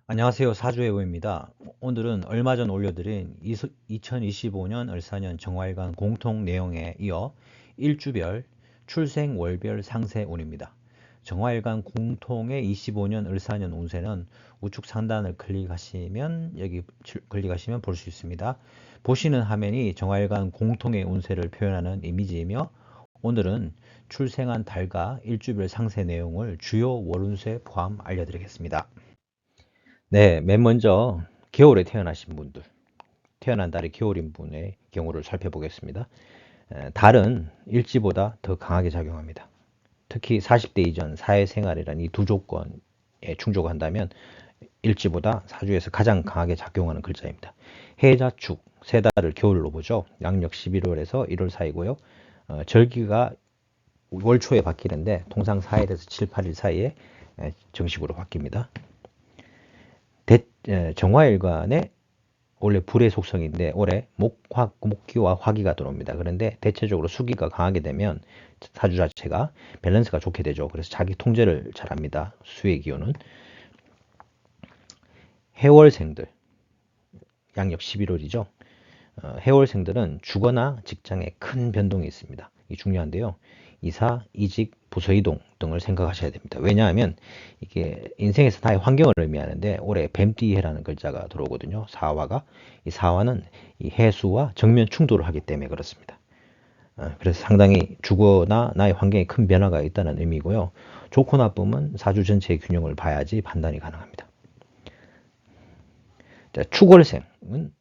안녕하세요. 사주해보입니다. 오늘은 얼마 전 올려드린 2025년 을사년 정화일간 공통 내용에 이어 일주별 출생 월별 상세 운입니다. 정화일간 공통의 25년 을사년 운세는 우측 상단을 클릭하시면 클릭하시면 볼 수 있습니다. 보시는 화면이 정화일간 공통의 운세를 표현하는 이미지이며 오늘은 출생한 달과 일주별 상세 내용을 주요 월운세 포함 알려드리겠습니다. 네, 맨 먼저 겨울에 태어나신 분들, 태어난 달이 겨울인 분의 경우를 살펴보겠습니다. 달은 일지보다 더 강하게 작용합니다. 특히 40대 이전 사회생활이란 이 두 조건에 충족한다면 일지보다 사주에서 가장 강하게 작용하는 글자입니다. 해자축, 세 달을 겨울로 보죠. 양력 11월에서 1월 사이고요. 절기가 월 초에 바뀌는데 통상 4일에서 7, 8일 사이에 정식으로 바뀝니다. 정화일관의 원래 불의 속성인데 올해 목기와 화기가 들어옵니다. 그런데 대체적으로 수기가 강하게 되면 사주 자체가 밸런스가 좋게 되죠. 그래서 자기 통제를 잘합니다. 수의 기운은. 해월생들, 양력 11월이죠. 해월생들은 주거나 직장에 큰 변동이 있습니다. 이 중요한데요. 이사, 이직, 부서 이동 등을 생각하셔야 됩니다. 왜냐하면 이게 인생에서 나의 환경을 의미하는데 올해 뱀띠해라는 글자가 들어오거든요. 사화가. 이 사화는 이 해수와 정면 충돌을 하기 때문에 그렇습니다. 그래서 상당히 주거나 나의 환경에 큰 변화가 있다는 의미고요. 좋고 나쁨은 사주 전체의 균형을 봐야지 판단이 가능합니다. 자, 축월생은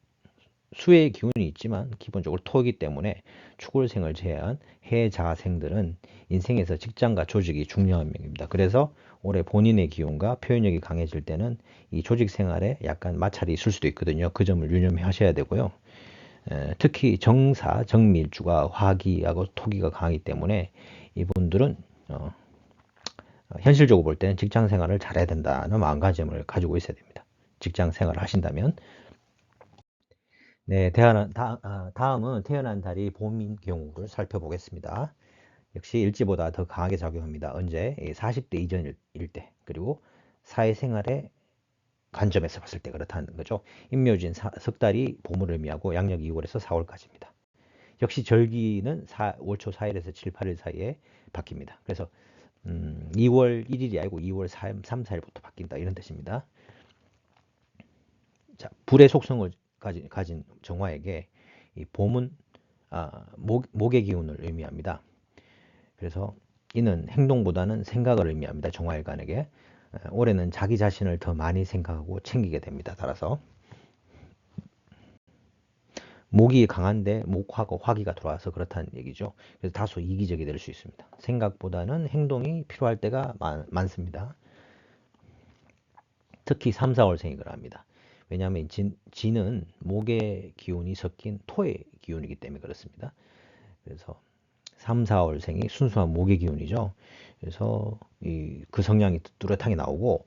수의 기운이 있지만 기본적으로 토이기 때문에 축월생을 제외한 해자생들은 인생에서 직장과 조직이 중요한 명입니다. 그래서 올해 본인의 기운과 표현력이 강해질 때는 이 조직 생활에 약간 마찰이 있을 수도 있거든요. 그 점을 유념해 하셔야 되고요. 특히 정사, 정밀주가 화기하고 토기가 강하기 때문에 이분들은 현실적으로 볼 때는 직장 생활을 잘해야 된다는 마음가짐을 가지고 있어야 됩니다. 직장 생활을 하신다면. 네, 다음은 태어난 달이 봄인 경우를 살펴보겠습니다. 역시 일지보다 더 강하게 작용합니다. 언제? 40대 이전일 때, 그리고 사회생활의 관점에서 봤을 때 그렇다는 거죠. 임묘진 석 달이 봄을 의미하고 양력 2월에서 4월까지입니다. 역시 절기는 월초 4일에서 7, 8일 사이에 바뀝니다. 그래서 2월 1일이 아니고 2월 3, 4일부터 바뀐다 이런 뜻입니다. 자, 불의 속성을 가진 정화에게 이 봄은 목의 기운을 의미합니다. 그래서 이는 행동보다는 생각을 의미합니다. 정화일간에게. 올해는 자기 자신을 더 많이 생각하고 챙기게 됩니다. 따라서 목이 강한데 목하고 화기가 들어와서 그렇다는 얘기죠. 그래서 다소 이기적이 될 수 있습니다. 생각보다는 행동이 필요할 때가 많습니다. 특히 3, 4월생이 그럽니다. 왜냐하면 진은 목의 기운이 섞인 토의 기운이기 때문에 그렇습니다. 그래서 3, 4월생이 순수한 목의 기운이죠. 그래서 그 성향이 뚜렷하게 나오고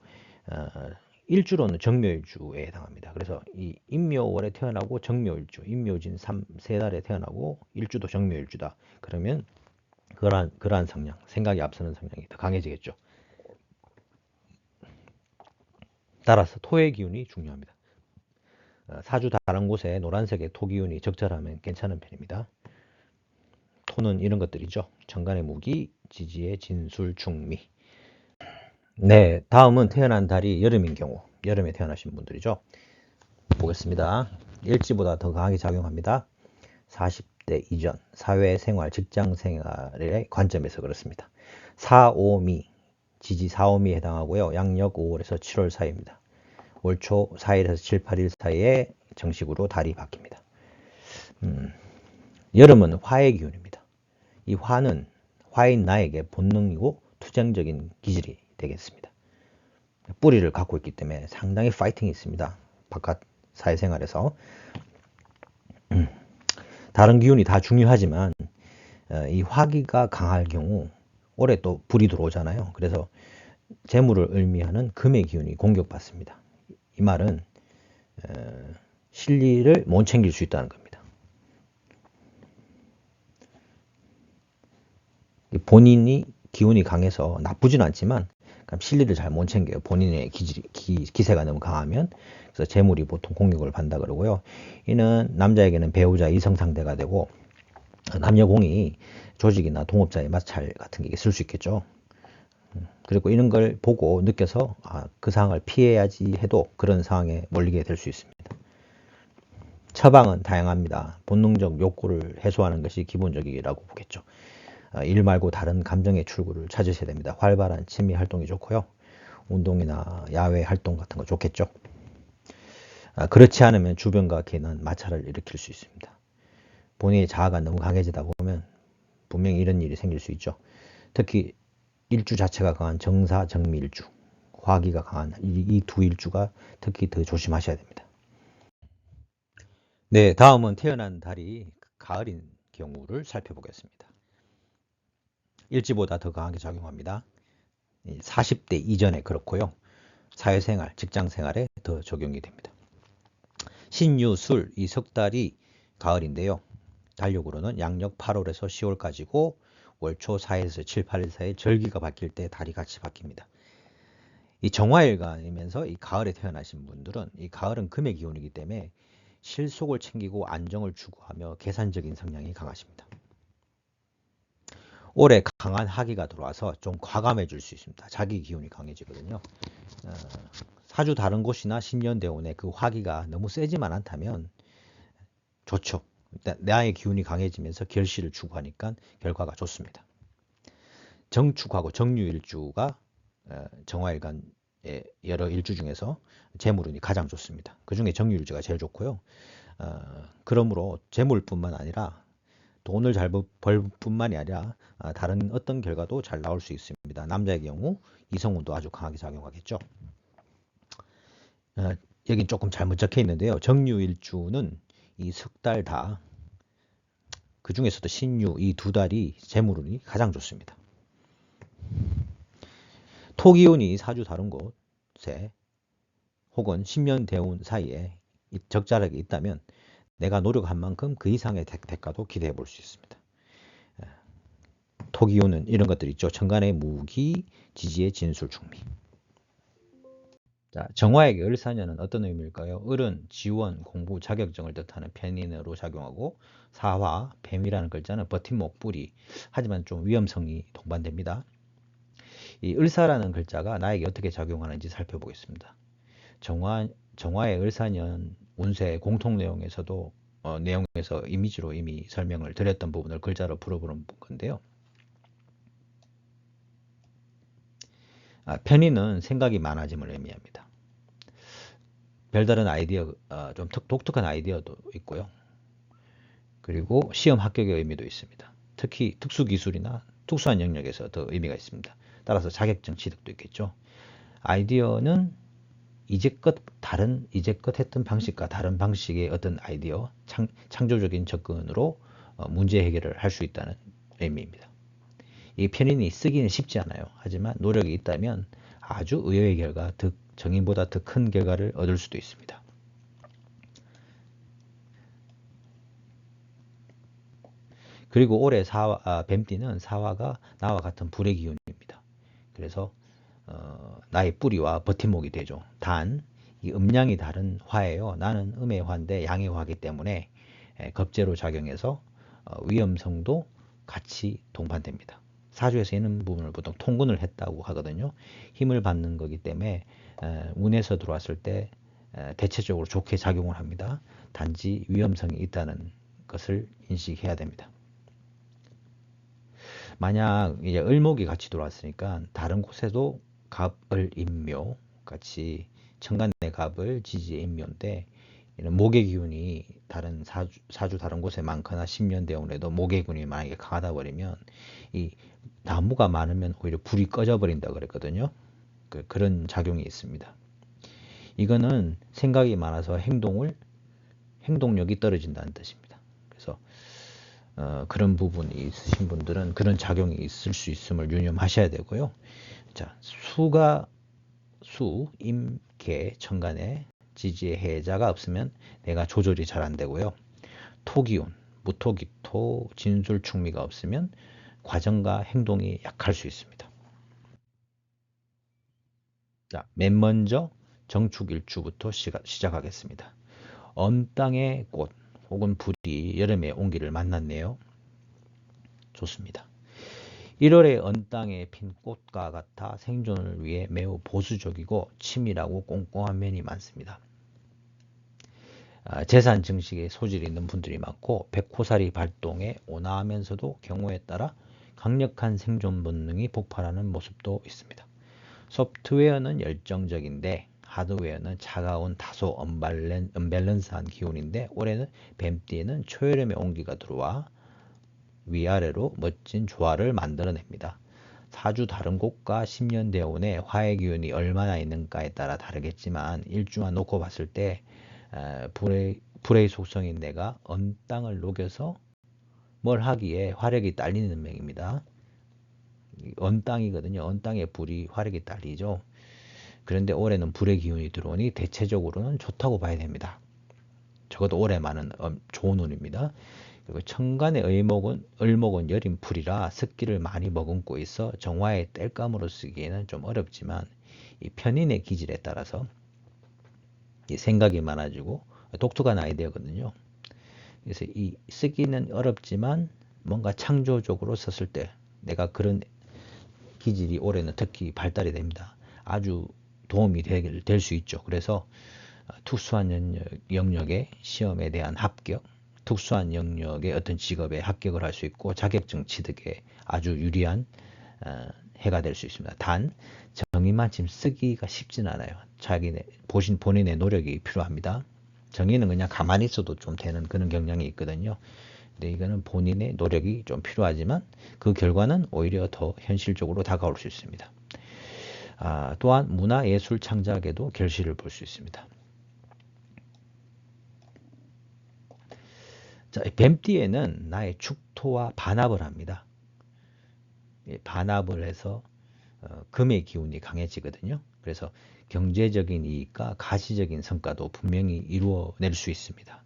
일주로는 정묘일주에 해당합니다. 그래서 이 임묘월에 태어나고 정묘일주, 임묘진 세 달에 태어나고 일주도 정묘일주다. 그러면 그러한 성향, 생각이 앞서는 성향이 더 강해지겠죠. 따라서 토의 기운이 중요합니다. 사주 다른 곳에 노란색의 토 기운이 적절하면 괜찮은 편입니다. 토는 이런 것들이죠. 정간의 무기, 지지의 진술, 충미. 네, 다음은 태어난 달이 여름인 경우, 여름에 태어나신 분들이죠. 보겠습니다. 일지보다 더 강하게 작용합니다. 40대 이전, 사회생활, 직장생활의 관점에서 그렇습니다. 4, 5미, 지지 4, 5미에 해당하고요. 양력 5월에서 7월 사이입니다. 월초 4일에서 7, 8일 사이에 정식으로 달이 바뀝니다. 여름은 화의 기운입니다. 이 화는 화인 나에게 본능이고 투쟁적인 기질이 되겠습니다. 뿌리를 갖고 있기 때문에 상당히 파이팅이 있습니다. 바깥 사회생활에서. 다른 기운이 다 중요하지만 이 화기가 강할 경우 올해 또 불이 들어오잖아요. 그래서 재물을 의미하는 금의 기운이 공격받습니다. 이 말은 실리를 못 챙길 수 있다는 겁니다. 본인이 기운이 강해서 나쁘진 않지만 사람 실리를 잘 못 챙겨요. 본인의 기세가 너무 강하면. 그래서 재물이 보통 공격을 받는다 그러고요. 이는 남자에게는 배우자 이성 상대가 되고 남녀 공이 조직이나 동업자의 마찰 같은 게 있을 수 있겠죠. 그리고 이런 걸 보고 느껴서 그 상황을 피해야지 해도 그런 상황에 몰리게 될 수 있습니다. 처방은 다양합니다. 본능적 욕구를 해소하는 것이 기본적이라고 보겠죠. 일 말고 다른 감정의 출구를 찾으셔야 됩니다. 활발한 취미 활동이 좋고요. 운동이나 야외 활동 같은 거 좋겠죠. 그렇지 않으면 주변과 걔는 마찰을 일으킬 수 있습니다. 본인의 자아가 너무 강해지다 보면 분명히 이런 일이 생길 수 있죠. 특히 일주 자체가 강한 정사, 정미일주, 화기가 강한 이 두 일주가 특히 더 조심하셔야 됩니다. 네, 다음은 태어난 달이 가을인 경우를 살펴보겠습니다. 일지보다 더 강하게 작용합니다. 40대 이전에 그렇고요. 사회생활, 직장생활에 더 적용이 됩니다. 신유, 술, 이 석 달이 가을인데요. 달력으로는 양력 8월에서 10월까지고 월초 4일에서 7, 8일 사이에 절기가 바뀔 때 달이 같이 바뀝니다. 이 정화일간이면서 이 가을에 태어나신 분들은 이 가을은 금의 기운이기 때문에 실속을 챙기고 안정을 추구하며 계산적인 성향이 강하십니다. 올해 강한 하기가 들어와서 좀 과감해질 수 있습니다. 자기 기운이 강해지거든요. 사주 다른 곳이나 신년대운에 그 화기가 너무 세지만 않다면 좋죠. 나의 기운이 강해지면서 결실을 추구하니까 결과가 좋습니다. 정축하고 정유일주가 정화일간의 여러 일주 중에서 재물운이 가장 좋습니다. 그 중에 정유일주가 제일 좋고요. 그러므로 재물뿐만 아니라 돈을 잘 벌 뿐만이 아니라 다른 어떤 결과도 잘 나올 수 있습니다. 남자의 경우 이성운도 아주 강하게 작용하겠죠. 여긴 조금 잘못 적혀 있는데요. 정유일주는 이 석 달 다 그 중에서도 신유 이 두 달이 재물운이 가장 좋습니다. 토기운이 사주 다른 곳에 혹은 신년대운 사이에 적절하게 있다면 내가 노력한 만큼 그 이상의 대가도 기대해 볼 수 있습니다. 토기운은 이런 것들 있죠. 천간의 무기, 지지의 진술, 충미. 자, 정화에게 을사년은 어떤 의미일까요? 을은 지원, 공부, 자격증을 뜻하는 편인으로 작용하고 사화, 뱀이라는 글자는 버팀목, 뿌리. 하지만 좀 위험성이 동반됩니다. 이 을사라는 글자가 나에게 어떻게 작용하는지 살펴보겠습니다. 정화의 을사년 운세 공통 내용에서도 내용에서 이미지로 이미 설명을 드렸던 부분을 글자로 풀어보는 건데요. 편인은 생각이 많아짐을 의미합니다. 별다른 아이디어, 좀 독특한 아이디어도 있고요. 그리고 시험 합격의 의미도 있습니다. 특히 특수기술이나 특수한 영역에서 더 의미가 있습니다. 따라서 자격증 취득도 있겠죠. 아이디어는 이제껏 했던 방식과 다른 방식의 어떤 아이디어, 창조적인 접근으로 문제 해결을 할 수 있다는 의미입니다. 이 편인이 쓰기는 쉽지 않아요. 하지만 노력이 있다면 아주 의외의 결과, 정인보다 더 큰 결과를 얻을 수도 있습니다. 그리고 올해 뱀띠는 사화가 나와 같은 불의 기운입니다. 그래서 나의 뿌리와 버팀목이 되죠. 단, 이 음양이 다른 화예요. 나는 음의 화인데 양의 화이기 때문에 겁재로 작용해서 위험성도 같이 동반됩니다. 사주에서 있는 부분을 보통 통근을 했다고 하거든요. 힘을 받는 거기 때문에 운에서 들어왔을 때 대체적으로 좋게 작용을 합니다. 단지 위험성이 있다는 것을 인식해야 됩니다. 만약 이제 을목이 같이 들어왔으니까 다른 곳에도 갑을 임묘 같이 천간의 갑을 지지의 임묘인데 이런 목의 기운이 다른 사주 다른 곳에 많거나 신년대운에도 목의 기운이 만약에 강하다 버리면 이 나무가 많으면 오히려 불이 꺼져 버린다 그랬거든요. 그런 작용이 있습니다. 이거는 생각이 많아서 행동력이 떨어진다는 뜻입니다. 그래서 그런 부분이 있으신 분들은 그런 작용이 있을 수 있음을 유념하셔야 되고요. 자, 임, 개, 천간에 지지의 해자가 없으면 내가 조절이 잘 안 되고요. 토기운, 무토기토, 진술충미가 없으면 과정과 행동이 약할 수 있습니다. 자, 맨 먼저 정축일주부터 시작하겠습니다. 언 땅의 꽃 혹은 불이 여름의 온기를 만났네요. 좋습니다. 1월에 언 땅에 핀 꽃과 같아 생존을 위해 매우 보수적이고 치밀하고 꼼꼼한 면이 많습니다. 재산 증식에 소질이 있는 분들이 많고 백호살이 발동에 온화하면서도 경우에 따라 강력한 생존 본능이 폭발하는 모습도 있습니다. 소프트웨어는 열정적인데 하드웨어는 차가운 다소 언밸런스한 기운인데 올해는 뱀띠에는 초여름의 온기가 들어와 위아래로 멋진 조화를 만들어냅니다. 사주 다른 곳과 10년 대운의 화의 기운이 얼마나 있는가에 따라 다르겠지만 일주만 놓고 봤을 때 불의 속성인 내가 언 땅을 녹여서 뭘 하기에 화력이 딸리는 명입니다. 언 땅이거든요. 언 땅에 불이 화력이 딸리죠. 그런데 올해는 불의 기운이 들어오니 대체적으로는 좋다고 봐야 됩니다. 적어도 올해만은 좋은 운입니다. 그리고 천간의 을목은 여린 풀이라 습기를 많이 머금고 있어 정화의 땔감으로 쓰기에는 좀 어렵지만 이 편인의 기질에 따라서 이 생각이 많아지고 독특한 아이디어거든요. 그래서 이 쓰기는 어렵지만 뭔가 창조적으로 썼을 때 내가 그런 기질이 올해는 특히 발달이 됩니다. 아주 도움이 될 수 있죠. 그래서 특수한 영역의 시험에 대한 합격, 특수한 영역의 어떤 직업에 합격을 할 수 있고 자격증 취득에 아주 유리한 해가 될 수 있습니다. 단 정의만 지금 쓰기가 쉽진 않아요. 본인의 노력이 필요합니다. 정의는 그냥 가만히 있어도 좀 되는 그런 경향이 있거든요. 근데 이거는 본인의 노력이 좀 필요하지만 그 결과는 오히려 더 현실적으로 다가올 수 있습니다. 또한 문화예술 창작에도 결실을 볼 수 있습니다. 자, 뱀띠에는 나의 축토와 반합을 합니다. 반합을 해서 금의 기운이 강해지거든요. 그래서 경제적인 이익과 가시적인 성과도 분명히 이루어낼 수 있습니다.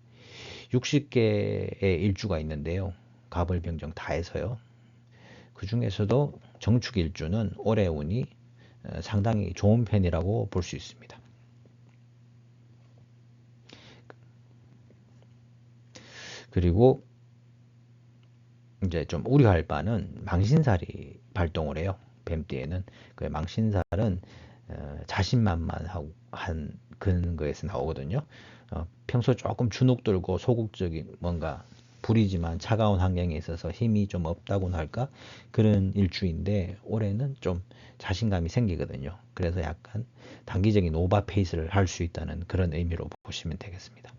60개의 일주가 있는데요. 갑을병정 다 해서요. 그 중에서도 정축일주는 올해 운이 상당히 좋은 편이라고 볼 수 있습니다. 그리고 이제 좀 우려할 바는 망신살이 발동을 해요. 뱀띠에는 그 망신살은 자신만만한 그런 거에서 나오거든요. 평소 조금 주눅들고 소극적인 뭔가 불이지만 차가운 환경에 있어서 힘이 좀 없다고나 할까 그런 일주인데 올해는 좀 자신감이 생기거든요. 그래서 약간 단기적인 오버페이스를 할 수 있다는 그런 의미로 보시면 되겠습니다.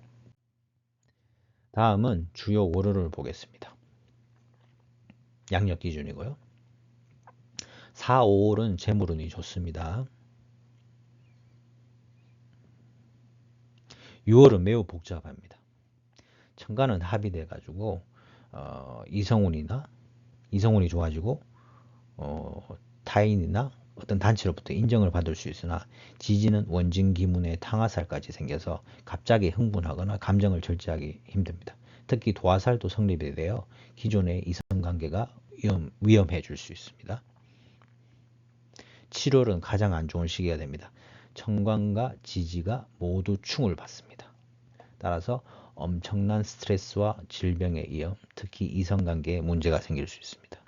다음은 주요 월호를 보겠습니다. 양력 기준이고요. 4, 5월은 재물운이 좋습니다. 6월은 매우 복잡합니다. 천간은 합의돼 가지고 이성운이 좋아지고 타인이나 어떤 단체로부터 인정을 받을 수 있으나 지지는 원진 기문에 탕화살까지 생겨서 갑자기 흥분하거나 감정을 절제하기 힘듭니다. 특히 도화살도 성립이 되어 기존의 이성관계가 위험해질 수 있습니다. 7월은 가장 안 좋은 시기가 됩니다. 천간과 지지가 모두 충을 받습니다. 따라서 엄청난 스트레스와 질병에 이어 특히 이성관계에 문제가 생길 수 있습니다.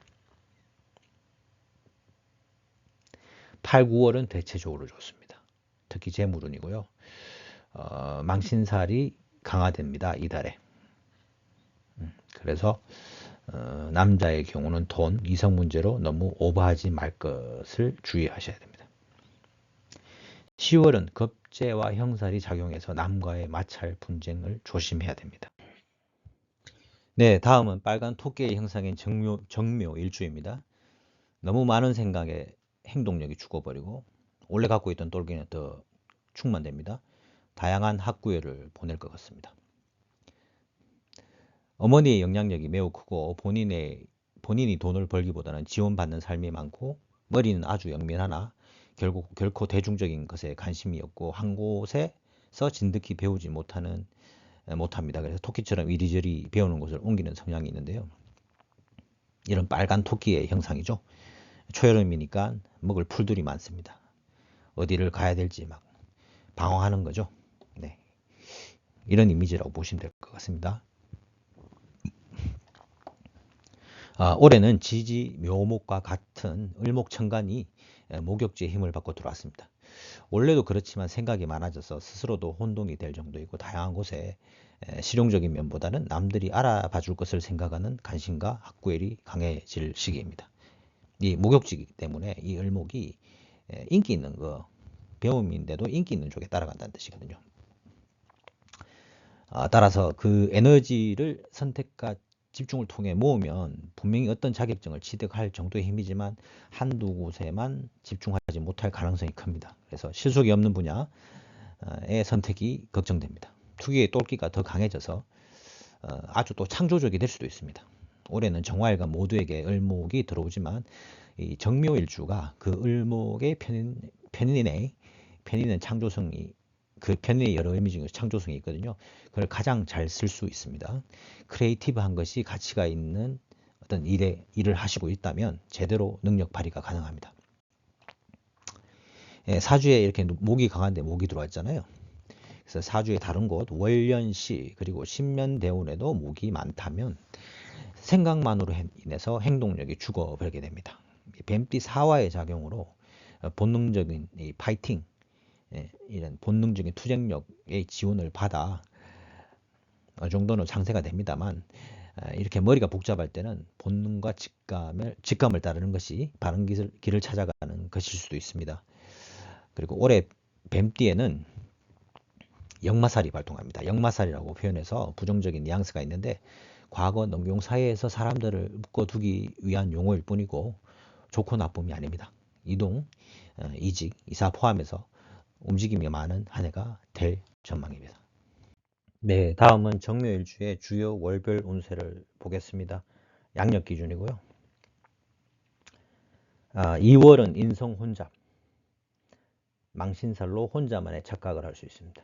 8, 9월은 대체적으로 좋습니다. 특히 재물운이고요. 망신살이 강화됩니다. 이달에. 그래서 남자의 경우는 돈, 이성 문제로 너무 오버하지 말 것을 주의하셔야 됩니다. 10월은 겁재와 형살이 작용해서 남과의 마찰, 분쟁을 조심해야 됩니다. 네, 다음은 빨간 토끼의 형상인 정묘 일주입니다. 너무 많은 생각에 행동력이 죽어버리고 원래 갖고 있던 똘기는 더 충만됩니다. 다양한 학구열을 보낼 것 같습니다. 어머니의 영향력이 매우 크고 본인이 돈을 벌기보다는 지원받는 삶이 많고 머리는 아주 영민하나 결코 대중적인 것에 관심이 없고 한 곳에서 진득히 배우지 못합니다. 그래서 토끼처럼 이리저리 배우는 곳을 옮기는 성향이 있는데요. 이런 빨간 토끼의 형상이죠. 초여름이니까 먹을 풀들이 많습니다. 어디를 가야 될지 막 방황하는 거죠. 네. 이런 이미지라고 보시면 될 것 같습니다. 올해는 지지 묘목과 같은 을목천간이 목욕지의 힘을 받고 들어왔습니다. 원래도 그렇지만 생각이 많아져서 스스로도 혼동이 될 정도이고 다양한 곳에 실용적인 면보다는 남들이 알아봐 줄 것을 생각하는 관심과 학구엘이 강해질 시기입니다. 이 목욕지이기 때문에 이 을목이 인기 있는 거, 배움인데도 인기 있는 쪽에 따라간다는 뜻이거든요. 따라서 그 에너지를 선택과 집중을 통해 모으면 분명히 어떤 자격증을 취득할 정도의 힘이지만 한두 곳에만 집중하지 못할 가능성이 큽니다. 그래서 실속이 없는 분야의 선택이 걱정됩니다. 투기의 똘끼가 더 강해져서 아주 또 창조적이 될 수도 있습니다. 올해는 정화일관 모두에게 을목이 들어오지만 이 정묘일주가 그 을목의 편인의 창조성이 그 편인의 여러 의미 중에 창조성이 있거든요. 그걸 가장 잘 쓸 수 있습니다. 크리에이티브한 것이 가치가 있는 어떤 일을 하시고 있다면 제대로 능력 발휘가 가능합니다. 사주에 이렇게 목이 강한데 목이 들어와 있잖아요. 그래서 사주의 다른 곳 월련시 그리고 신면대운에도 목이 많다면 생각만으로 인해서 행동력이 죽어버리게 됩니다. 뱀띠 사화의 작용으로 본능적인 이 파이팅, 이런 본능적인 투쟁력의 지원을 받아 어느 정도는 상세가 됩니다만 이렇게 머리가 복잡할 때는 본능과 직감을 따르는 것이 바른 길을 찾아가는 것일 수도 있습니다. 그리고 올해 뱀띠에는 역마살이 발동합니다. 역마살이라고 표현해서 부정적인 뉘앙스가 있는데 과거 농경 사회에서 사람들을 묶어두기 위한 용어일 뿐이고 좋고 나쁨이 아닙니다. 이동, 이직, 이사 포함해서 움직임이 많은 한 해가 될 전망입니다. 네, 다음은 정묘일주의 주요 월별 운세를 보겠습니다. 양력 기준이고요. 2월은 인성 혼잡, 망신살로 혼자만의 착각을 할 수 있습니다.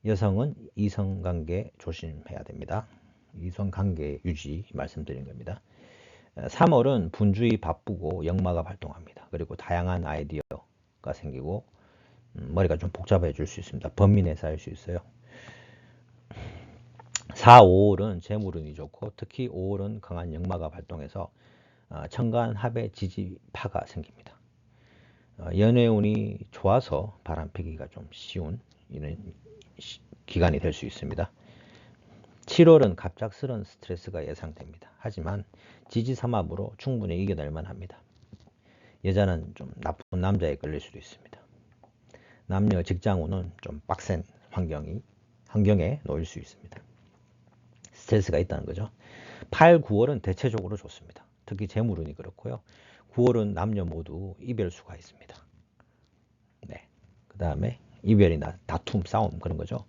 여성은 이성관계 조심해야 됩니다. 이성관계 유지 말씀드린 겁니다. 3월은 분주히 바쁘고 역마가 발동합니다. 그리고 다양한 아이디어가 생기고 머리가 좀 복잡해질 수 있습니다. 번민에 쌓일 수 있어요. 4, 5월은 재물운이 좋고 특히 5월은 강한 역마가 발동해서 천간 합의 지지파가 생깁니다. 연애운이 좋아서 바람피기가 좀 쉬운 이런 기간이 될 수 있습니다. 7월은 갑작스런 스트레스가 예상됩니다. 하지만 지지삼합으로 충분히 이겨낼 만합니다. 여자는 좀 나쁜 남자에 걸릴 수도 있습니다. 남녀 직장운은 좀 빡센 환경에 놓일 수 있습니다. 스트레스가 있다는 거죠. 8, 9월은 대체적으로 좋습니다. 특히 재물운이 그렇고요. 9월은 남녀 모두 이별수가 있습니다. 네. 그 다음에 이별이나 다툼, 싸움 그런 거죠.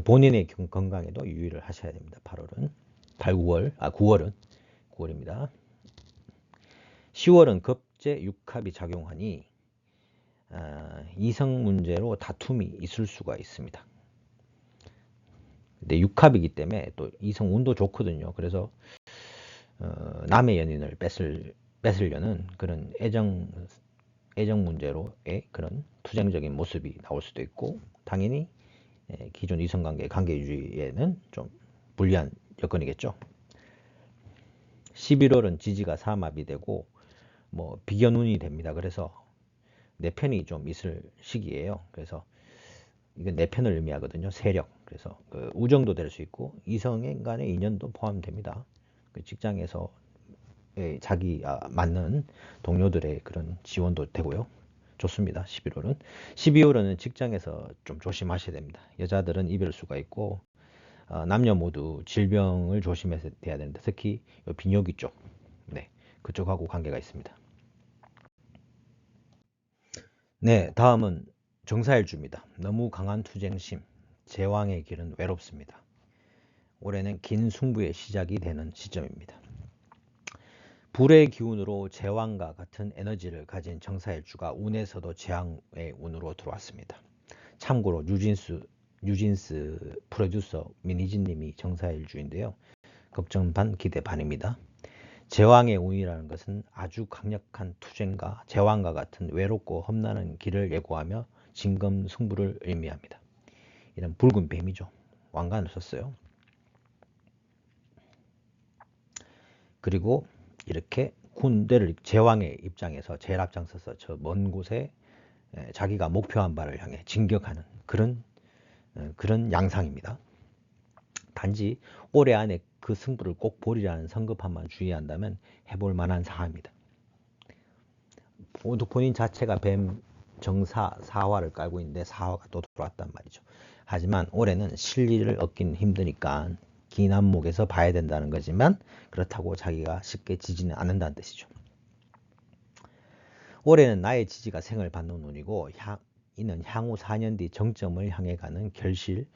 본인의 건강에도 유의를 하셔야 됩니다. 8월은 9월입니다. 10월은 급제 육합이 작용하니 이성 문제로 다툼이 있을 수가 있습니다. 근데 육합이기 때문에 또 이성 운도 좋거든요. 그래서 남의 연인을 뺏으려는 그런 애정 문제로의 그런 투쟁적인 모습이 나올 수도 있고 당연히 기존 이성관계 관계 유지에는 좀 불리한 여건이겠죠. 11월은 지지가 삼합이 되고 뭐 비견운이 됩니다. 그래서 내 편이 좀 있을 시기예요. 그래서 이건 내 편을 의미하거든요. 세력. 그래서 그 우정도 될 수 있고 이성 간의 인연도 포함됩니다. 그 직장에서 자기 맞는 동료들의 그런 지원도 되고요. 좋습니다. 11월은. 12월은 직장에서 좀 조심하셔야 됩니다. 여자들은 이별수가 있고 남녀 모두 질병을 조심해서 돼야 되는데 특히 비뇨기 쪽, 네, 그쪽하고 관계가 있습니다. 네, 다음은 정사일주입니다. 너무 강한 투쟁심, 제왕의 길은 외롭습니다. 올해는 긴 승부의 시작이 되는 시점입니다. 불의 기운으로 제왕과 같은 에너지를 가진 정사일주가 운에서도 재앙의 운으로 들어왔습니다. 참고로 뉴진스 프로듀서 민희진님이 정사일주인데요. 걱정 반 기대 반입니다. 제왕의 운이라는 것은 아주 강력한 투쟁과 제왕과 같은 외롭고 험난한 길을 예고하며 진검승부를 의미합니다. 이런 붉은 뱀이죠. 왕관을 썼어요. 그리고 이렇게 군대를 제왕의 입장에서 제일 앞장서서 저 먼 곳에 자기가 목표한 바를 향해 진격하는 그런 양상입니다. 단지 올해 안에 그 승부를 꼭 보리라는 성급함만 주의한다면 해볼 만한 사항입니다. 본인 자체가 뱀 정사 사화를 깔고 있는데 사화가 또 들어왔단 말이죠. 하지만 올해는 실리를 얻기는 힘드니까 긴 안목에서 봐야 된다는 거지만 그렇다고 자기가 쉽게 지지는 않는다는 뜻이죠. 올해는 나의 지지가 생을 받는 운이고 이는 향후 4년 뒤 정점을 향해 가는 결실,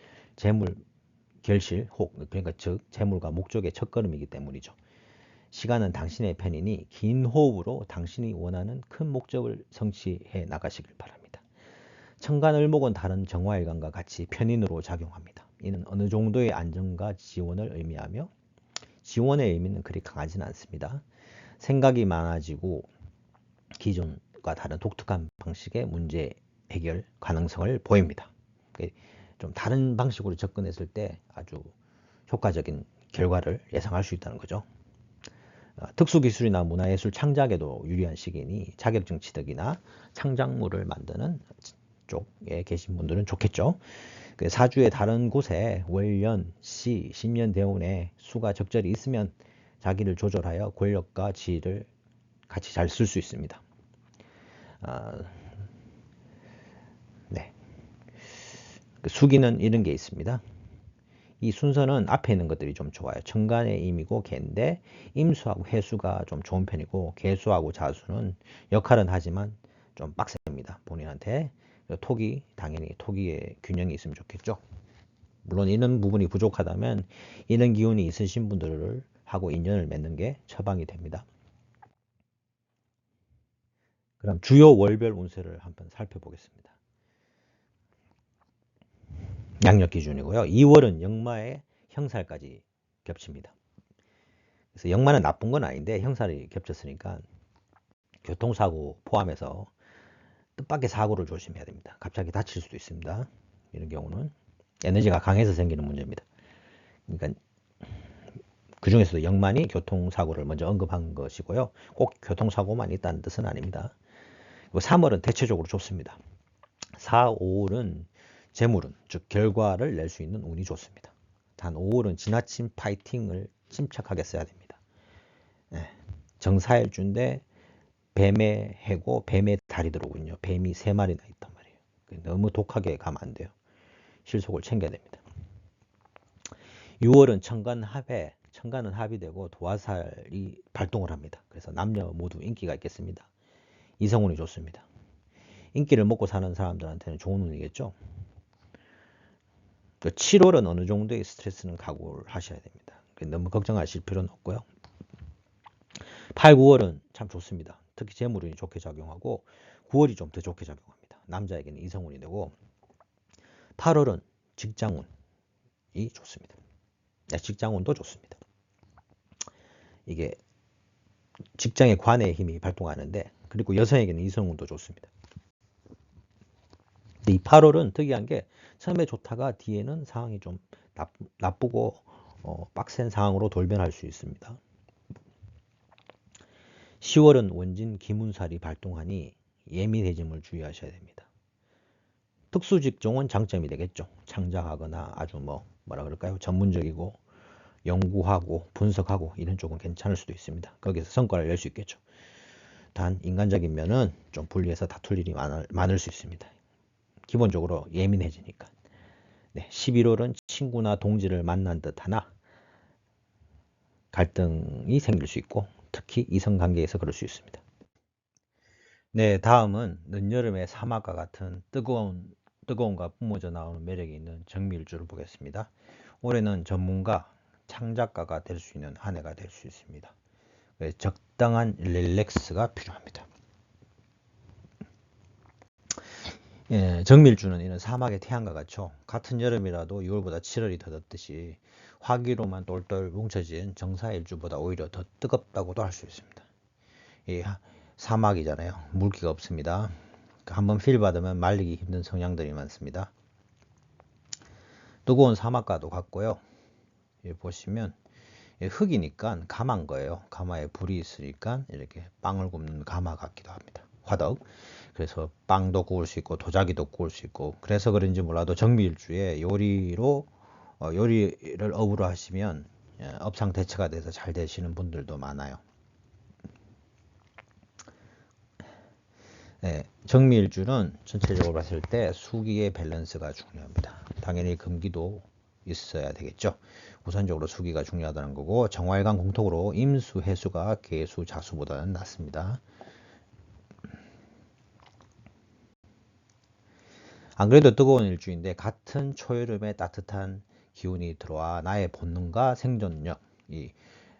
그러니까 즉 재물과 목적의 첫걸음이기 때문이죠. 시간은 당신의 편이니 긴 호흡으로 당신이 원하는 큰 목적을 성취해 나가시길 바랍니다. 천간을목은 다른 정화일간과 같이 편인으로 작용합니다. 이는 어느 정도의 안정과 지원을 의미하며 지원의 의미는 그리 강하지는 않습니다. 생각이 많아지고 기존과 다른 독특한 방식의 문제 해결 가능성을 보입니다. 좀 다른 방식으로 접근했을 때 아주 효과적인 결과를 예상할 수 있다는 거죠. 특수기술이나 문화예술 창작에도 유리한 시기니 자격증 취득이나 창작물을 만드는 쪽에 계신 분들은 좋겠죠. 사주의 다른 곳에 월연, 시, 신년 대운에 수가 적절히 있으면 자기를 조절하여 권력과 지위를 같이 잘 쓸 수 있습니다. 네. 수기는 이런 게 있습니다. 이 순서는 앞에 있는 것들이 좀 좋아요. 천간의 임이고 개인데 임수하고 해수가 좀 좋은 편이고 개수하고 자수는 역할은 하지만 좀 빡셉니다. 본인한테. 토기, 당연히 토기의 균형이 있으면 좋겠죠. 물론 이런 부분이 부족하다면 이런 기운이 있으신 분들을 하고 인연을 맺는 게 처방이 됩니다. 그럼 주요 월별 운세를 한번 살펴보겠습니다. 양력 기준이고요. 2월은 역마에 형살까지 겹칩니다. 그래서 역마는 나쁜 건 아닌데 형살이 겹쳤으니까 교통사고 포함해서 뜻밖의 사고를 조심해야 됩니다. 갑자기 다칠 수도 있습니다. 이런 경우는 에너지가 강해서 생기는 문제입니다. 그러니까 그 중에서도 역만이 교통사고를 먼저 언급한 것이고요. 꼭 교통사고만 있다는 뜻은 아닙니다. 그리고 3월은 대체적으로 좋습니다. 4, 5월은 재물운, 즉 결과를 낼 수 있는 운이 좋습니다. 단 5월은 지나친 파이팅을 침착하게 써야 됩니다. 정사일주인데 뱀의 해고 뱀의 달이 들어오군요. 뱀이 3마리나 있단 말이에요. 너무 독하게 가면 안 돼요. 실속을 챙겨야 됩니다. 6월은 천간은 합의되고 도화살이 발동을 합니다. 그래서 남녀 모두 인기가 있겠습니다. 이성운이 좋습니다. 인기를 먹고 사는 사람들한테는 좋은 운이겠죠. 7월은 어느 정도의 스트레스는 각오를 하셔야 됩니다. 너무 걱정하실 필요는 없고요. 8, 9월은 참 좋습니다. 특히 재물운이 좋게 작용하고 9월이 좀 더 좋게 작용합니다. 남자에게는 이성운이 되고 8월은 직장운이 좋습니다. 직장운도 좋습니다. 이게 직장의 관의 힘이 발동하는데 그리고 여성에게는 이성운도 좋습니다. 근데 이 8월은 특이한 게 처음에 좋다가 뒤에는 상황이 좀 나쁘고 빡센 상황으로 돌변할 수 있습니다. 10월은 원진 기문살이 발동하니 예민해짐을 주의하셔야 됩니다. 특수직종은 장점이 되겠죠. 창작하거나 아주 뭐라 그럴까요? 전문적이고 연구하고 분석하고 이런 쪽은 괜찮을 수도 있습니다. 거기서 성과를 낼 수 있겠죠. 단 인간적인 면은 좀 분리해서 다툴 일이 많을 수 있습니다. 기본적으로 예민해지니까. 11월은 친구나 동지를 만난 듯하나 갈등이 생길 수 있고 특히 이성관계에서 그럴 수 있습니다. 네, 다음은 늦여름의 사막과 같은 뜨거움과 뿜어져 나오는 매력이 있는 정미일주를 보겠습니다. 올해는 전문가, 창작가가 될 수 있는 한 해가 될 수 있습니다. 적당한 릴렉스가 필요합니다. 정밀주는 이런 사막의 태양과 같죠. 같은 여름이라도 6월보다 7월이 더 덥듯이 화기로만 똘똘 뭉쳐진 정사일주보다 오히려 더 뜨겁다고도 할 수 있습니다. 이 사막이잖아요. 물기가 없습니다. 한번 필 받으면 말리기 힘든 성향들이 많습니다. 뜨거운 사막과도 같고요. 보시면 흙이니까 감한 거예요. 가마에 불이 있으니까 이렇게 빵을 굽는 가마 같기도 합니다. 화덕. 그래서 빵도 구울 수 있고 도자기도 구울 수 있고, 그래서 그런지 몰라도 정미일주에 요리를 업으로 하시면 업상대처가 돼서 잘 되시는 분들도 많아요. 네, 정미일주는 전체적으로 봤을 때 수기의 밸런스가 중요합니다. 당연히 금기도 있어야 되겠죠. 우선적으로 수기가 중요하다는 거고, 정화일간 공통으로 임수, 해수가 계수, 자수보다는 낫습니다. 안 그래도 뜨거운 일주인데 같은 초여름에 따뜻한 기운이 들어와 나의 본능과 생존력,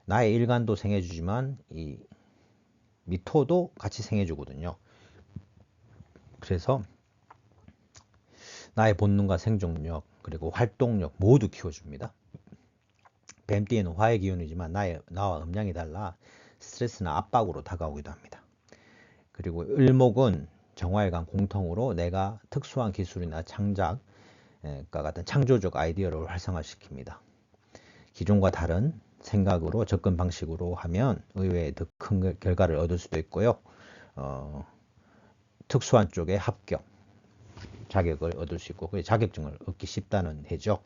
나의 일간도 생해주지만 이 미토도 같이 생해주거든요. 그래서 나의 본능과 생존력 그리고 활동력 모두 키워줍니다. 뱀띠에는 화의 기운이지만 나와 음양이 달라 스트레스나 압박으로 다가오기도 합니다. 그리고 을목은 정화일간 공통으로 내가 특수한 기술이나 창작과 같은 창조적 아이디어를 활성화시킵니다. 기존과 다른 생각으로 접근 방식으로 하면 의외의 더 큰 결과를 얻을 수도 있고요. 특수한 쪽에 합격, 자격을 얻을 수 있고 자격증을 얻기 쉽다는 해죠.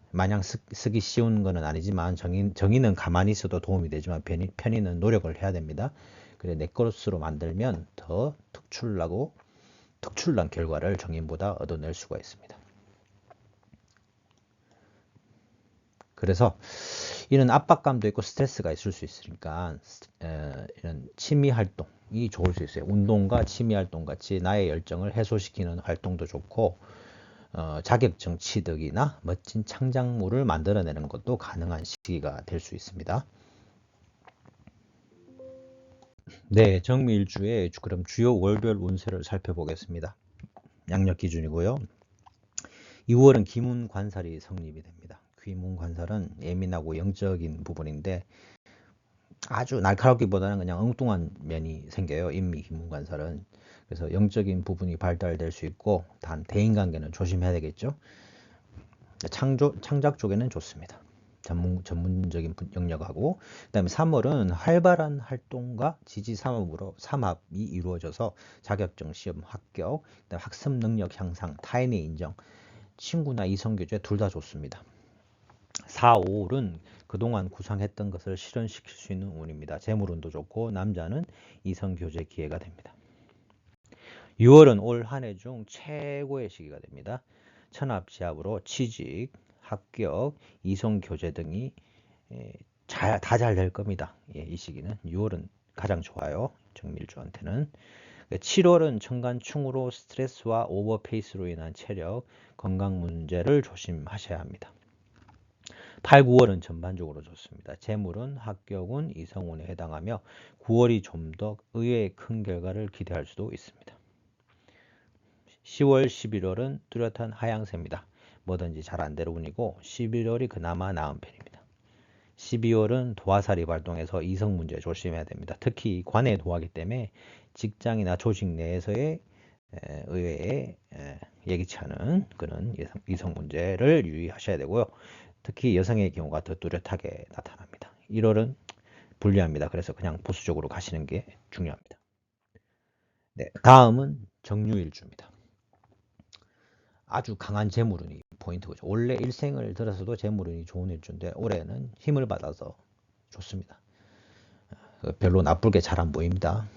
마냥 쓰기 쉬운 것은 아니지만 정의는 가만히 있어도 도움이 되지만 편의는 노력을 해야 됩니다. 그래 내 것으로 만들면 더 특출난 결과를 정인보다 얻어낼 수가 있습니다. 그래서 이런 압박감도 있고 스트레스가 있을 수 있으니까 이런 취미 활동이 좋을 수 있어요. 운동과 취미 활동 같이 나의 열정을 해소시키는 활동도 좋고, 자격증 취득이나 멋진 창작물을 만들어내는 것도 가능한 시기가 될 수 있습니다. 네, 정미일주의 그럼 주요 월별 운세를 살펴보겠습니다. 양력 기준이고요. 2월은 기문관살이 성립이 됩니다. 귀문관살은 예민하고 영적인 부분인데 아주 날카롭기보다는 그냥 엉뚱한 면이 생겨요. 인미기문관살은. 그래서 영적인 부분이 발달될 수 있고 단 대인관계는 조심해야 되겠죠. 창작 쪽에는 좋습니다. 전문적인 영역하고, 그다음에 3월은 활발한 활동과 지지 삼합이 이루어져서 자격증 시험 합격, 그다음에 학습 능력 향상, 타인의 인정, 친구나 이성 교제 둘 다 좋습니다. 4, 5월은 그동안 구상했던 것을 실현시킬 수 있는 운입니다. 재물운도 좋고 남자는 이성 교제 기회가 됩니다. 6월은 올 한 해 중 최고의 시기가 됩니다. 천합지합으로 취직, 합격, 이성 교제 등이 다 잘 될 겁니다. 이 시기는 6월은 가장 좋아요. 정밀주한테는. 7월은 천간충으로 스트레스와 오버페이스로 인한 체력, 건강 문제를 조심하셔야 합니다. 8, 9월은 전반적으로 좋습니다. 재물은 합격운, 이성운에 해당하며 9월이 좀 더 의외의 큰 결과를 기대할 수도 있습니다. 10월, 11월은 뚜렷한 하향세입니다. 뭐든지 잘 안 되는 운이고 11월이 그나마 나은 편입니다. 12월은 도화살이 발동해서 이성 문제 조심해야 됩니다. 특히 관의 도화기 때문에 직장이나 조직 내에서의 의외의 예기치 않은 그런 이성 문제를 유의하셔야 되고요. 특히 여성의 경우가 더 뚜렷하게 나타납니다. 1월은 불리합니다. 그래서 그냥 보수적으로 가시는 게 중요합니다. 네, 다음은 정유일주입니다. 아주 강한 재물운이 포인트죠. 원래 일생을 들어서도 재물운이 좋은 일주인데 올해는 힘을 받아서 좋습니다. 별로 나쁘게 잘 안 보입니다.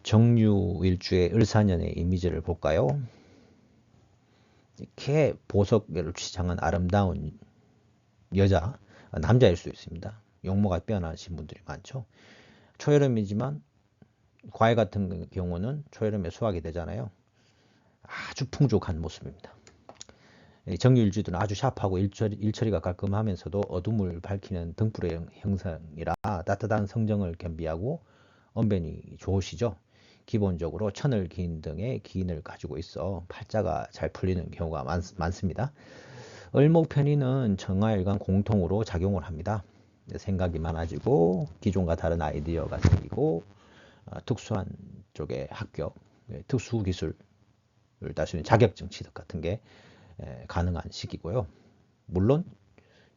정유일주의 을사년의 이미지를 볼까요? 이렇게 보석을 취장한 아름다운 여자, 남자일 수 있습니다. 용모가 뛰어나신 분들이 많죠. 초여름이지만 과일 같은 경우는 초여름에 수확이 되잖아요. 아주 풍족한 모습입니다. 정유일주들은 아주 샤프하고 일처리가 깔끔하면서도 어둠을 밝히는 등불의 형상이라 따뜻한 성정을 겸비하고 언변이 좋으시죠. 기본적으로 천을 기인 등의 기인을 가지고 있어 팔자가 잘 풀리는 경우가 많습니다. 을목편인은 정화일간 공통으로 작용을 합니다. 생각이 많아지고 기존과 다른 아이디어가 생기고 특수한 쪽의 합격, 특수기술을 딸 수 있는 자격증 취득 같은 게 가능한 시기고요. 물론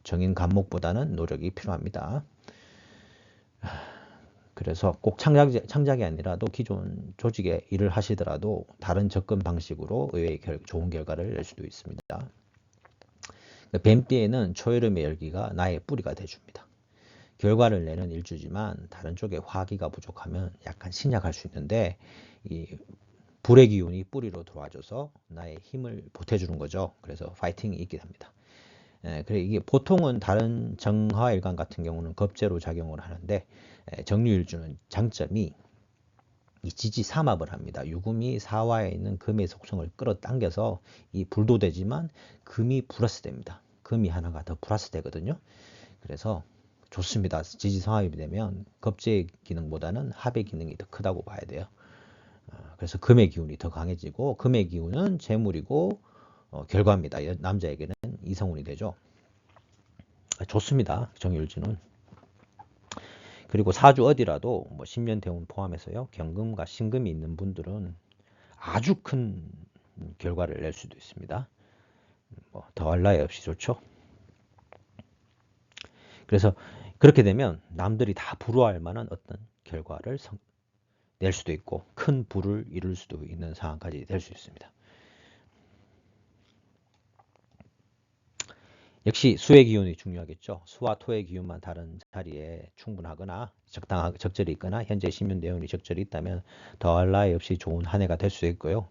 정인 감목보다는 노력이 필요합니다. 그래서 꼭 창작이 아니라도 기존 조직에 일을 하시더라도 다른 접근 방식으로 의외의 좋은 결과를 낼 수도 있습니다. 뱀띠에는 초여름의 열기가 나의 뿌리가 돼줍니다. 결과를 내는 일주지만 다른 쪽에 화기가 부족하면 약간 신약할 수 있는데 이 불의 기운이 뿌리로 들어와줘서 나의 힘을 보태주는 거죠. 그래서 파이팅이 있게 됩니다. 그래 이게 보통은 다른 정화일간 같은 경우는 겁재로 작용을 하는데 정유일주는 장점이 이 지지 삼합을 합니다. 유금이 사화에 있는 금의 속성을 끌어당겨서 이 불도 되지만 금이 플러스 됩니다. 금이 하나가 더 플러스 되거든요. 그래서 좋습니다. 지지 삼합이 되면 겁재의 기능보다는 합의 기능이 더 크다고 봐야 돼요. 그래서 금의 기운이 더 강해지고 금의 기운은 재물이고 결과입니다. 남자에게는 이성운이 되죠. 좋습니다. 정유일주는. 그리고 사주 어디라도 뭐 신년대운 포함해서요. 경금과 신금이 있는 분들은 아주 큰 결과를 낼 수도 있습니다. 뭐 더할 나위 없이 좋죠. 그래서 그렇게 되면 남들이 다 부러워할 만한 어떤 결과를 낼 수도 있고 큰 부를 이룰 수도 있는 상황까지 될 수 있습니다. 역시 수의 기운이 중요하겠죠. 수와 토의 기운만 다른 자리에 충분하거나 적절히 있거나 현재 신윤대운이 적절히 있다면 더할 나위 없이 좋은 한 해가 될 수 있고요.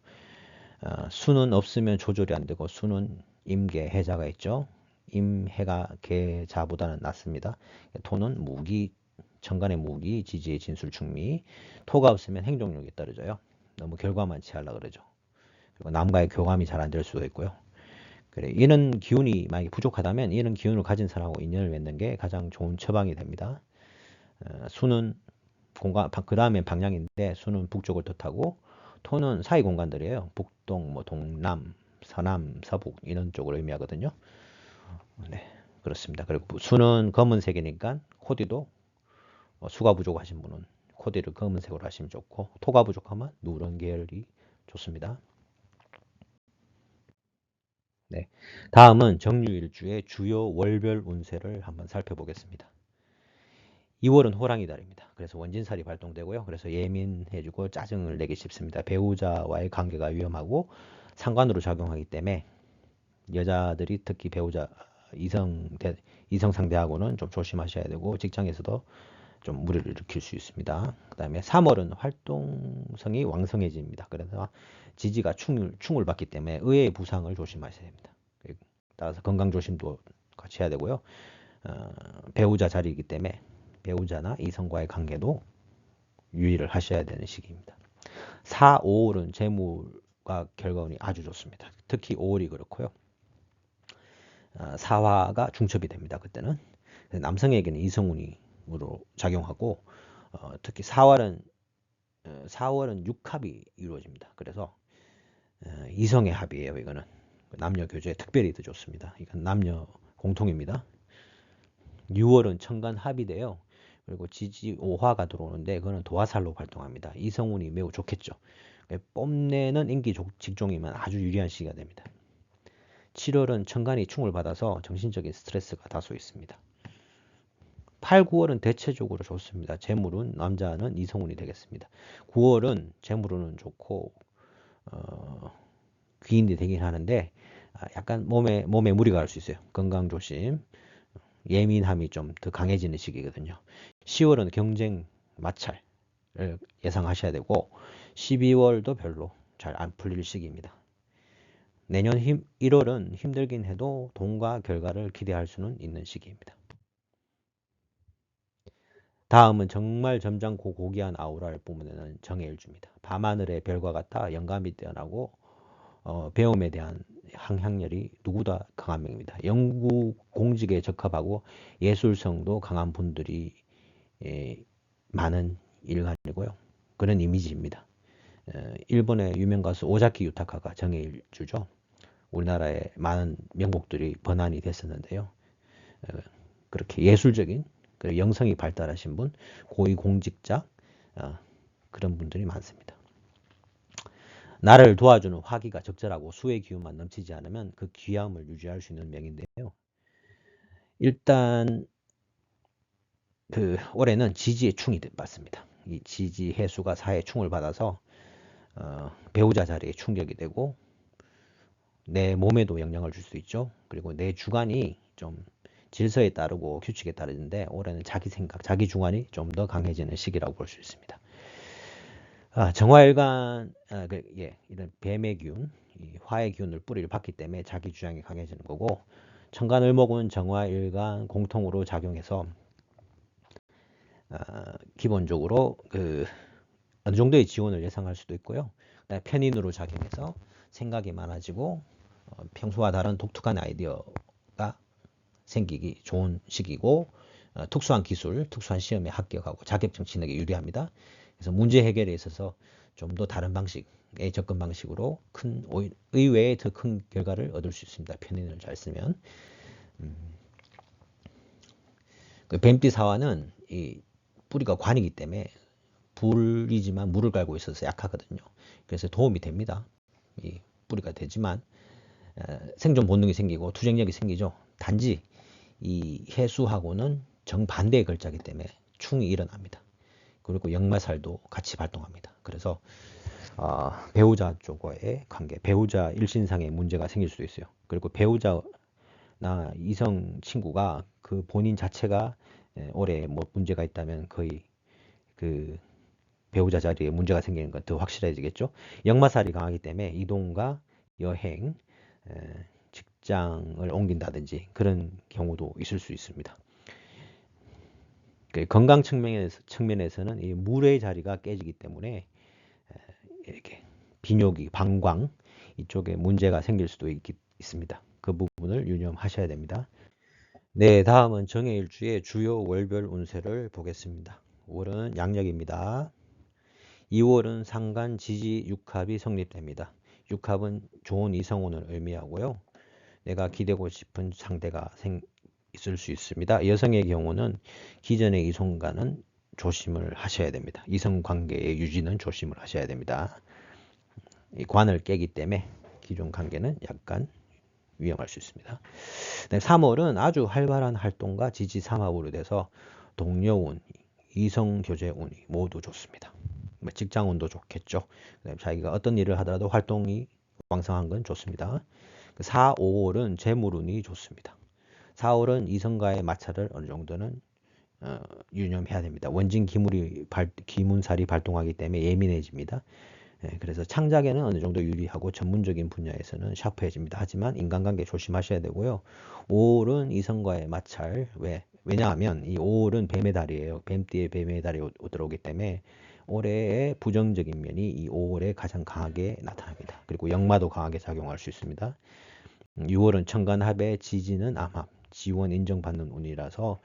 수는 없으면 조절이 안 되고 수는 임계 해자가 있죠. 임해가 계자보다는 낫습니다. 토는 무기, 천간의 무기, 지지의 진술 충미. 토가 없으면 행동력이 떨어져요. 너무 결과만 취하려고 그러죠. 그리고 남과의 교감이 잘 안 될 수도 있고요. 그래, 이런 기운이 만약에 부족하다면 이런 기운을 가진 사람하고 인연을 맺는 게 가장 좋은 처방이 됩니다. 수는 공간, 그 다음에 방향인데 수는 북쪽을 뜻하고 토는 사이 공간들이에요. 북동, 뭐 동남, 서남, 서북 이런 쪽을 의미하거든요. 네, 그렇습니다. 그리고 수는 검은색이니까 코디도 수가 부족하신 분은 코디를 검은색으로 하시면 좋고 토가 부족하면 누런 계열이 좋습니다. 네, 다음은 정유일주의 주요 월별 운세를 한번 살펴보겠습니다. 2월은 호랑이 달입니다. 그래서 원진살이 발동되고요. 그래서 예민해지고 짜증을 내기 쉽습니다. 배우자와의 관계가 위험하고 상관으로 작용하기 때문에 여자들이 특히 배우자 이성 상대하고는 좀 조심하셔야 되고 직장에서도 좀 무리를 일으킬 수 있습니다. 그 다음에 3월은 활동성이 왕성해집니다. 그래서 지지가 충을 받기 때문에 의외의 부상을 조심하셔야 됩니다. 따라서 건강 조심도 같이 해야 되고요. 배우자 자리이기 때문에 배우자나 이성과의 관계도 유의를 하셔야 되는 시기입니다. 4, 5월은 재물과 결과운이 아주 좋습니다. 특히 5월이 그렇고요. 사화가 중첩이 됩니다. 그때는 남성에게는 이성운으로 작용하고 특히 4월은 6합이 이루어집니다. 그래서 이성의 합이에요. 이거는 남녀 교제에 특별히 더 좋습니다. 이건 남녀 공통입니다. 6월은 천간 합이 돼요. 그리고 지지 5화가 들어오는데 그거는 도화살로 발동합니다. 이성운이 매우 좋겠죠. 뽐내는 인기 직종이면 아주 유리한 시기가 됩니다. 7월은 천간이 충을 받아서 정신적인 스트레스가 다소 있습니다. 8, 9월은 대체적으로 좋습니다. 재물운 남자는 이성운이 되겠습니다. 9월은 재물운은 좋고 귀인이 되긴 하는데 약간 몸에 무리가 갈 수 있어요. 건강 조심. 예민함이 좀 더 강해지는 시기거든요. 10월은 경쟁 마찰을 예상하셔야 되고 12월도 별로 잘 안 풀릴 시기입니다. 내년 1월은 힘들긴 해도 돈과 결과를 기대할 수는 있는 시기입니다. 다음은 정말 점잖고 고귀한 아우라를 뿜어내는 정해일주입니다. 밤하늘의 별과 같아 영감이 뛰어나고 배움에 대한 항향열이 누구보다 강한 명입니다. 연구 공직에 적합하고 예술성도 강한 분들이 많은 일간이고요. 그런 이미지입니다. 일본의 유명 가수 오자키 유타카가 정해일주죠. 우리나라에 많은 명곡들이 번안이 됐었는데요. 그렇게 예술적인 영성이 발달하신 분, 고위공직자 그런 분들이 많습니다. 나를 도와주는 화기가 적절하고 수의 기운만 넘치지 않으면 그 귀함을 유지할 수 있는 명인데요. 일단 올해는 지지의 충이 받습니다. 이 지지 해수가 사의 충을 받아서 배우자 자리에 충격이 되고 내 몸에도 영향을 줄 수 있죠. 그리고 내 주관이 좀 질서에 따르고 규칙에 따르는데 올해는 자기 생각, 자기 주관이 좀 더 강해지는 시기라고 볼 수 있습니다. 정화일간 이런 뱀의 기운, 화의 기운을 뿌리를 받기 때문에 자기 주장이 강해지는 거고, 천간을목은 정화일간 공통으로 작용해서 기본적으로 어느 정도의 지원을 예상할 수도 있고요. 편인으로 작용해서 생각이 많아지고 평소와 다른 독특한 아이디어가 생기기 좋은 시기고, 특수한 기술, 특수한 시험에 합격하고 자격증 취득에 유리합니다. 그래서 문제 해결에 있어서 좀 더 다른 방식의 접근 방식으로 의외의 더 큰 결과를 얻을 수 있습니다. 편인을 잘 쓰면. 뱀띠 사화는 이 뿌리가 관이기 때문에 불이지만 물을 갈고 있어서 약하거든요. 그래서 도움이 됩니다. 이 뿌리가 되지만 생존 본능이 생기고 투쟁력이 생기죠. 단지 이 해수하고는 정반대의 글자이기 때문에 충이 일어납니다. 그리고 역마살도 같이 발동합니다. 그래서 배우자 쪽과의 관계, 배우자 일신상의 문제가 생길 수도 있어요. 그리고 배우자나 이성 친구가 그 본인 자체가 올해 뭐 문제가 있다면 거의 그 배우자 자리에 문제가 생기는 건 더 확실해지겠죠. 역마살이 강하기 때문에 이동과 여행, 직장을 옮긴다든지 그런 경우도 있을 수 있습니다. 건강 측면에서는 이 물의 자리가 깨지기 때문에 이렇게 비뇨기, 방광 이쪽에 문제가 생길 수도 있습니다. 그 부분을 유념하셔야 됩니다. 네, 다음은 정해일주의 주요 월별 운세를 보겠습니다. 5월은 양력입니다. 2월은 상간 지지 육합이 성립됩니다. 육합은 좋은 이성운을 의미하고요. 내가 기대고 싶은 상대가 있을 수 있습니다. 여성의 경우는 기존의 이성과는 조심을 하셔야 됩니다. 이성 관계의 유지는 조심을 하셔야 됩니다. 이 관을 깨기 때문에 기존 관계는 약간 위험할 수 있습니다. 3월은 아주 활발한 활동과 지지 삼합으로 돼서 동료운, 이성교제운이 모두 좋습니다. 직장운도 좋겠죠. 자기가 어떤 일을 하더라도 활동이 왕성한 건 좋습니다. 4, 5월은 재물운이 좋습니다. 4월은 이성과의 마찰을 어느 정도는 유념해야 됩니다. 원진 기문살이 발동하기 때문에 예민해집니다. 그래서 창작에는 어느 정도 유리하고 전문적인 분야에서는 샤프해집니다. 하지만 인간관계 조심하셔야 되고요. 5월은 이성과의 마찰. 왜냐하면 이 5월은 뱀의 달이에요. 뱀띠의 뱀의 달이 들어오기 때문에 올해의 부정적인 면이 이 5월에 가장 강하게 나타납니다. 그리고 역마도 강하게 작용할 수 있습니다. 6월은 천간합의 지지는 암합, 지원 인정받는 운이라서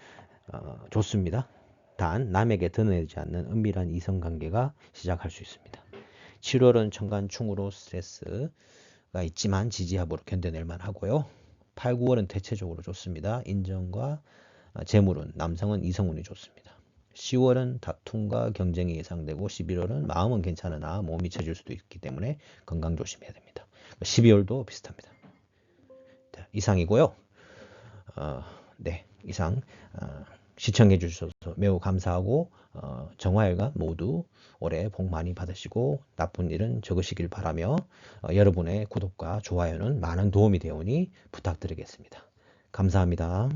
좋습니다. 단 남에게 드러내지 않는 은밀한 이성관계가 시작할 수 있습니다. 7월은 천간충으로 스트레스가 있지만 지지합으로 견뎌낼 만하고요. 8, 9월은 대체적으로 좋습니다. 인정과 재물운, 남성은 이성운이 좋습니다. 10월은 다툼과 경쟁이 예상되고 11월은 마음은 괜찮으나 몸이 처질 수도 있기 때문에 건강 조심해야 됩니다. 12월도 비슷합니다. 자, 이상이고요. 네, 이상 시청해 주셔서 매우 감사하고 정화일간 모두 올해 복 많이 받으시고 나쁜 일은 적으시길 바라며 여러분의 구독과 좋아요는 많은 도움이 되오니 부탁드리겠습니다. 감사합니다.